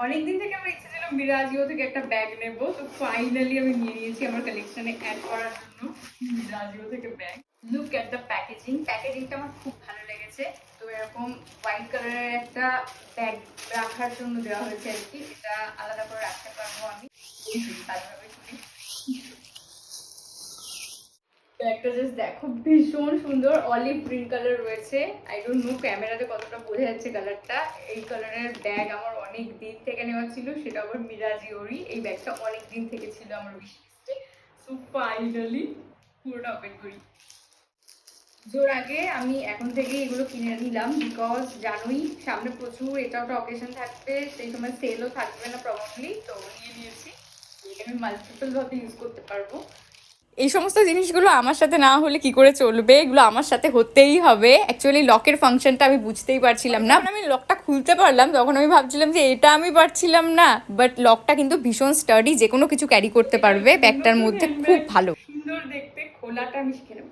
অনেকদিন থেকে আমার ইচ্ছা ছিল মিরাজিও থেকে একটা ব্যাগ নেব, তো ফাইনালি আমি নিয়ে নিয়েছি আমার কালেকশনে অ্যাড করার জন্য মিরাজিও থেকে bag. Look at the packaging, প্যাকেজিংটা আমার খুব ভালো লেগেছে। তো এরকম হোয়াইট কালারের একটা ব্যাগ রাখার জন্য দেওয়া হয়েছে আর কি, এটা আলাদা করে রাখতে পারবো আমি ভালোভাবে শুনি। ব্যাগটা জাস্ট দেখো ভীষণ সুন্দর, অলিভ গ্রিন কালার রয়েছে। আই ডোন্ট নো ক্যামেরাতে কতটা বোঝা যাচ্ছে কালারটা। এই কালারের ব্যাগ আমার অনেক দিন থেকে নেওয়া ছিল, সেটা আবার মিরাজিওরই। এই ব্যাগটা অনেক দিন থেকে ছিল আমার উইশ লিস্টে। সো ফাইনালি পুরোটা ওপেন করি। জোর আগে আমি এখন থেকে এগুলো কিনে নিলাম, বিকজ জানোই সামনে প্রচুর এটা ওটা অকেশন থাকবে, সেই সময় সেলও থাকবে না প্রবাবলি, তো নিয়ে নিয়েছি। আমি মাল্টিপল ভাবে ইউজ করতে পারবো। এই সমস্ত জিনিসগুলো আমার সাথে না হলে কি করে চলবে, এগুলো আমার সাথে হতেই হবে। অ্যাকচুয়ালি লকের ফাংশনটা আমি বুঝতেই পারছিলাম না, আমি লকটা খুলতে পারলাম তখন আমি ভাবছিলাম যে এটা আমি পারছিলাম না, বাট লকটা কিন্তু ভীষণ স্টাডি, যে কোনো কিছু ক্যারি করতে পারবে ব্যাগটার মধ্যে, খুব ভালো সুন্দর দেখতে। খোলাটা আমি শিখে নেব।